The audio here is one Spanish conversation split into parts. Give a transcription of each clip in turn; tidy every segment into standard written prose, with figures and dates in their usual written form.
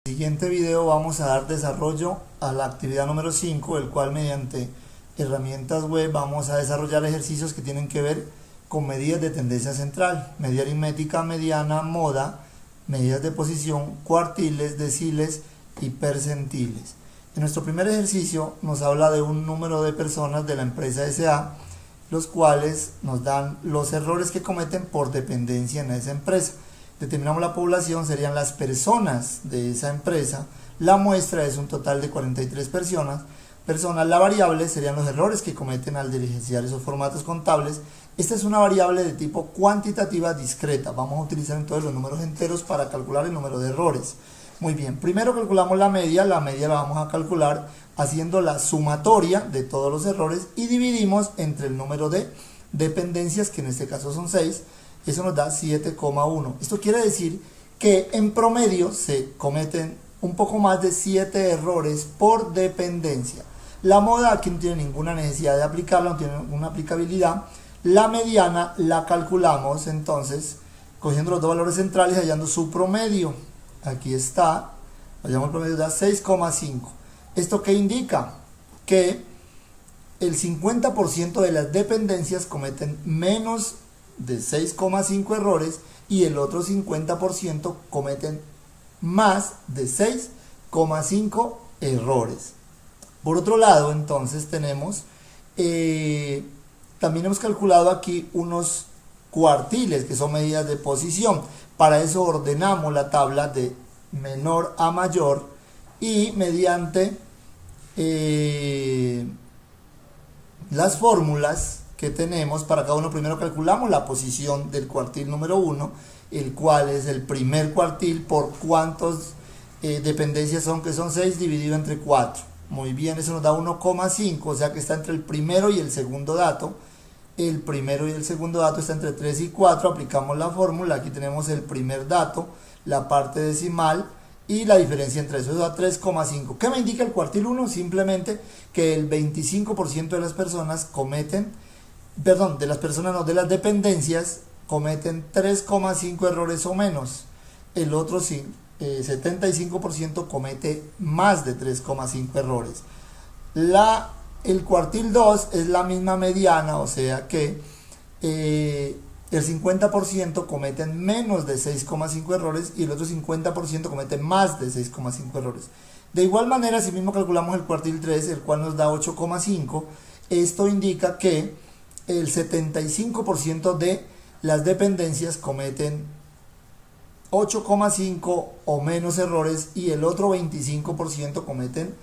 En el siguiente video vamos a dar desarrollo a la actividad número 5, el cual mediante herramientas web vamos a desarrollar ejercicios que tienen que ver con medidas de tendencia central, media aritmética, mediana, moda, medidas de posición, cuartiles, deciles y percentiles. En nuestro primer ejercicio nos habla de un número de personas de la empresa SA, los cuales nos dan los errores que cometen por dependencia en esa empresa. Determinamos la población, serían las personas de esa empresa. La muestra es un total de 43 personas. La variable serían los errores que cometen al diligenciar esos formatos contables. Esta es una variable de tipo cuantitativa discreta. Vamos a utilizar entonces los números enteros para calcular el número de errores. Muy bien, primero calculamos la media la vamos a calcular haciendo la sumatoria de todos los errores y dividimos entre el número de dependencias, que en este caso son 6. Eso nos da 7,1. Esto quiere decir que en promedio se cometen un poco más de 7 errores por dependencia. La moda aquí no tiene ninguna necesidad de aplicarla, no tiene ninguna aplicabilidad. La mediana la calculamos entonces cogiendo los dos valores centrales y hallando su promedio. Aquí está, hallamos el promedio, da 6,5. ¿Esto qué indica? Que el 50% de las dependencias cometen menos de 6,5 errores y el otro 50% cometen más de 6,5 errores. Por otro lado, entonces tenemos, también hemos calculado aquí unos cuartiles, que son medidas de posición. Para eso ordenamos la tabla de menor a mayor y mediante las fórmulas que tenemos para cada uno, primero calculamos la posición del cuartil número 1, el cual es el primer cuartil por cuántas dependencias son, que son 6 dividido entre 4. Muy bien, eso nos da 1,5, o sea que está entre el primero y el segundo dato. El primero y el segundo dato está entre 3 y 4, aplicamos la fórmula, aquí tenemos el primer dato, la parte decimal y la diferencia entre eso da 3,5. ¿Qué me indica el cuartil 1? Simplemente que el 25% de las personas de las dependencias cometen 3,5 errores o menos. El otro 75% comete más de 3,5 errores. El cuartil 2 es la misma mediana, o sea que el 50% cometen menos de 6,5 errores y el otro 50% cometen más de 6,5 errores. De igual manera, si mismo calculamos el cuartil 3, el cual nos da 8,5, esto indica que el 75% de las dependencias cometen 8,5 o menos errores y el otro 25% cometen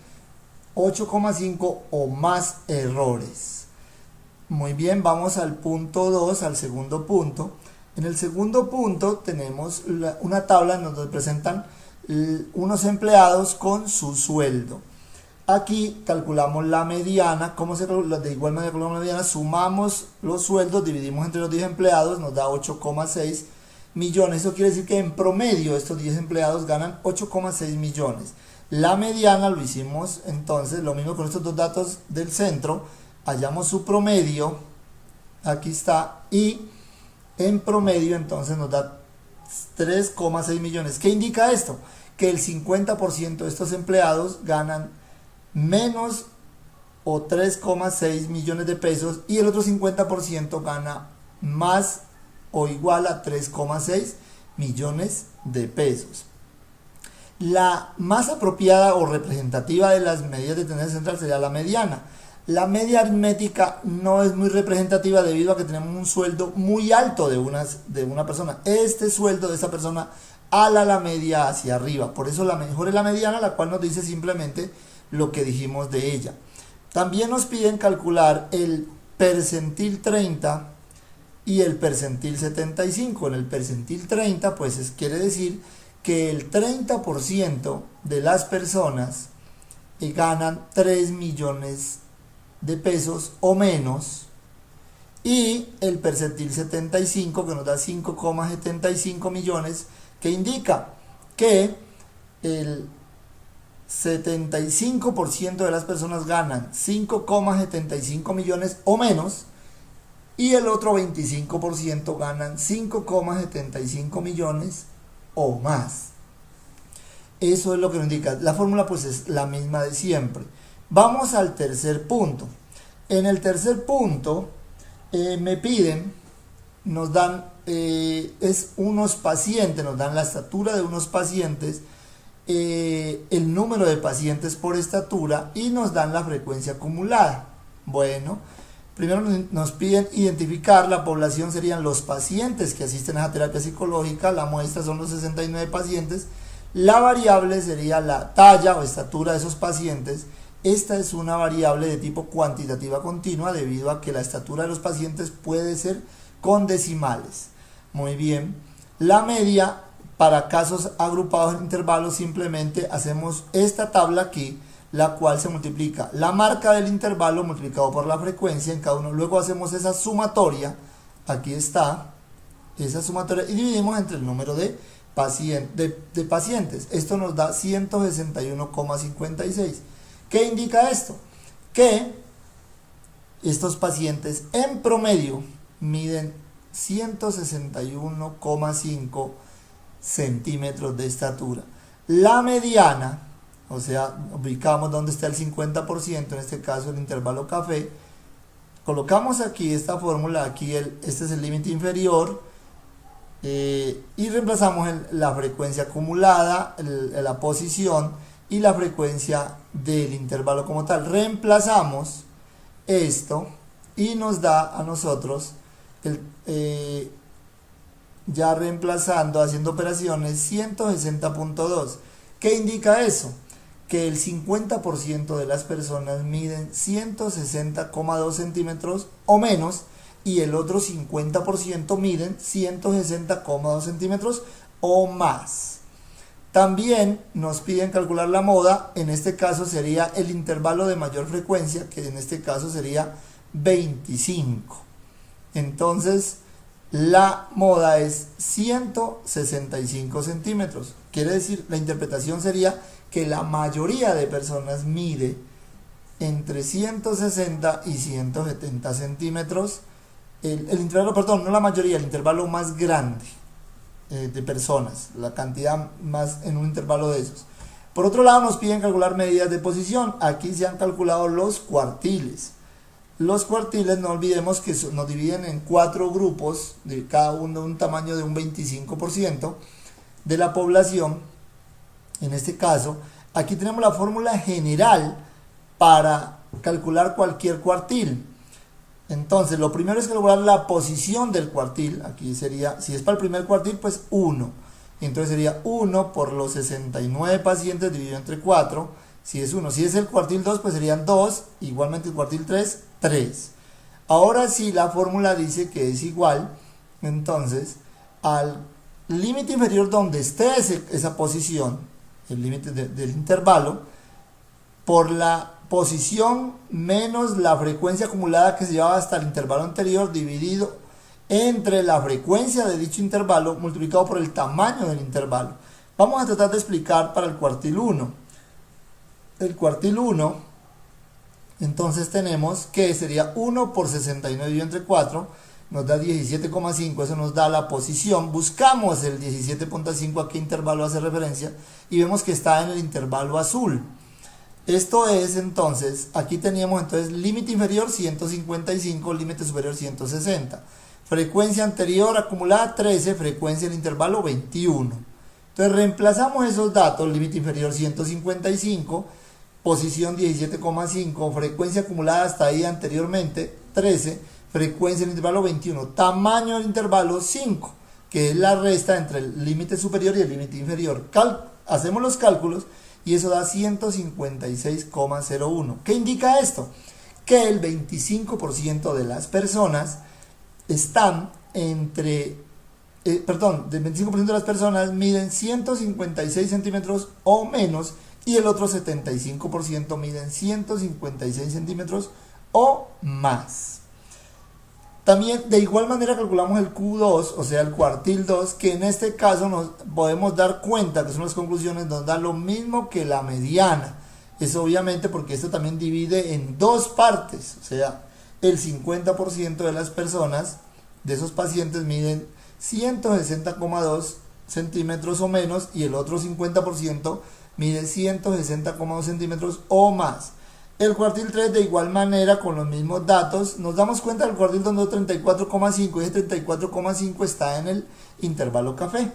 8,5 o más errores. Muy bien, vamos al punto 2, al segundo punto. En el segundo punto tenemos una tabla en donde presentan unos empleados con su sueldo. Aquí calculamos la mediana. ¿Cómo se calcula? De igual manera calculamos la mediana, sumamos los sueldos, dividimos entre los 10 empleados, nos da 8,6 millones. Eso quiere decir que en promedio estos 10 empleados ganan 8,6 millones. La mediana lo hicimos entonces, lo mismo con estos dos datos del centro, hallamos su promedio, aquí está, y en promedio entonces nos da 3,6 millones. ¿Qué indica esto? Que el 50% de estos empleados ganan menos o 3,6 millones de pesos y el otro 50% gana más o igual a 3,6 millones de pesos. La más apropiada o representativa de las medidas de tendencia central sería la mediana. La media aritmética no es muy representativa debido a que tenemos un sueldo muy alto de una persona. Este sueldo de esa persona ala la media hacia arriba. Por eso la mejor es la mediana, la cual nos dice simplemente lo que dijimos de ella. También nos piden calcular el percentil 30 y el percentil 75. En el percentil 30, pues quiere decir que el 30% de las personas ganan 3 millones de pesos o menos, y el percentil 75, que nos da 5,75 millones, que indica que el 75% de las personas ganan 5,75 millones o menos y el otro 25% ganan 5,75 millones o más. Eso es lo que nos indica. La fórmula pues es la misma de siempre. Vamos al tercer punto. En el tercer punto me piden, nos dan unos pacientes, nos dan la estatura de unos pacientes, el número de pacientes por estatura y nos dan la frecuencia acumulada. Bueno, primero nos piden identificar la población, serían los pacientes que asisten a la terapia psicológica, la muestra son los 69 pacientes, la variable sería la talla o estatura de esos pacientes. Esta es una variable de tipo cuantitativa continua debido a que la estatura de los pacientes puede ser con decimales. Muy bien, la media para casos agrupados en intervalos simplemente hacemos esta tabla aquí, la cual se multiplica la marca del intervalo multiplicado por la frecuencia en cada uno. Luego hacemos esa sumatoria, aquí está, esa sumatoria y dividimos entre el número de pacientes. Esto nos da 161,56. ¿Qué indica esto? Que estos pacientes en promedio miden 161,5 centímetros de estatura. La mediana, o sea, ubicamos donde está el 50%, en este caso el intervalo café, colocamos aquí esta fórmula, aquí este es el límite inferior, y reemplazamos la frecuencia acumulada, la posición y la frecuencia del intervalo como tal. Reemplazamos esto y nos da a nosotros ya reemplazando, haciendo operaciones, 160.2. ¿Qué indica eso? Que el 50% de las personas miden 160,2 centímetros o menos y el otro 50% miden 160,2 centímetros o más. También nos piden calcular la moda, en este caso sería el intervalo de mayor frecuencia, que en este caso sería 25. Entonces, la moda es 165 centímetros. Quiere decir, la interpretación sería que la mayoría de personas mide entre 160 y 170 centímetros. El intervalo, perdón, no la mayoría, el intervalo más grande de personas, la cantidad más en un intervalo de esos. Por otro lado, nos piden calcular medidas de posición. Aquí se han calculado los cuartiles. Los cuartiles, no olvidemos que nos dividen en 4 grupos, de cada uno un tamaño de un 25% de la población. En este caso, aquí tenemos la fórmula general para calcular cualquier cuartil. Entonces, lo primero es calcular la posición del cuartil. Aquí sería, si es para el primer cuartil, pues 1. Entonces sería 1 por los 69 pacientes dividido entre 4. Si es 1. Si es el cuartil 2, pues serían 2. Igualmente el cuartil 3, 3. Ahora sí, la fórmula dice que es igual. Entonces, al límite inferior donde esté esa posición, el límite del intervalo, por la posición menos la frecuencia acumulada que se llevaba hasta el intervalo anterior dividido entre la frecuencia de dicho intervalo multiplicado por el tamaño del intervalo. Vamos a tratar de explicar para el cuartil 1. El cuartil 1, entonces tenemos que sería 1 por 69 dividido entre 4, nos da 17,5, eso nos da la posición. Buscamos el 17,5 a qué intervalo hace referencia y vemos que está en el intervalo azul. Esto es entonces, aquí teníamos entonces límite inferior 155, límite superior 160. Frecuencia anterior acumulada 13, frecuencia del intervalo 21. Entonces reemplazamos esos datos, límite inferior 155, posición 17,5, frecuencia acumulada hasta ahí anteriormente 13, frecuencia del intervalo 21, tamaño del intervalo 5, que es la resta entre el límite superior y el límite inferior. Hacemos los cálculos y eso da 156,01. ¿Qué indica esto? Que el 25% de las personas están del 25% de las personas miden 156 centímetros o menos y el otro 75% miden 156 centímetros o más. También de igual manera calculamos el Q2, o sea el cuartil 2, que en este caso nos podemos dar cuenta que son las conclusiones, nos da lo mismo que la mediana. Eso obviamente porque esto también divide en dos partes, o sea, el 50% de las personas, de esos pacientes, miden 160,2 centímetros o menos, y el otro 50% mide 160,2 centímetros o más. El cuartil 3 de igual manera con los mismos datos. Nos damos cuenta del cuartil donde 34,5 y ese 34,5 está en el intervalo café.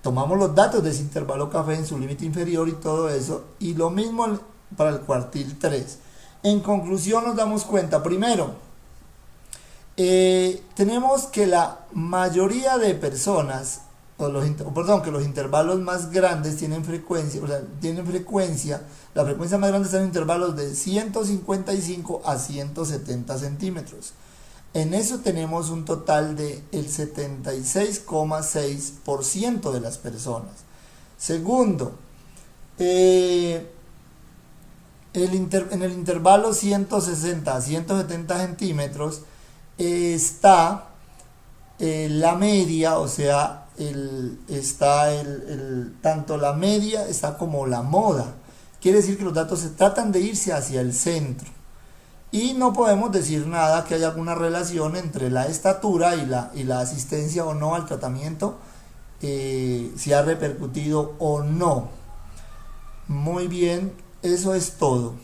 Tomamos los datos de ese intervalo café en su límite inferior y todo eso, y lo mismo para el cuartil 3. En conclusión nos damos cuenta, primero, tenemos que la mayoría de personas, que los intervalos más grandes tienen frecuencia, la frecuencia más grande está en intervalos de 155 a 170 centímetros. En eso tenemos un total de el 76,6% de las personas. Segundo, en el intervalo 160 a 170 centímetros está la media, o sea, tanto la media está como la moda. Quiere decir que los datos se tratan de irse hacia el centro. Y no podemos decir nada que haya alguna relación entre la estatura y la asistencia o no al tratamiento, si ha repercutido o no. Muy bien, eso es todo.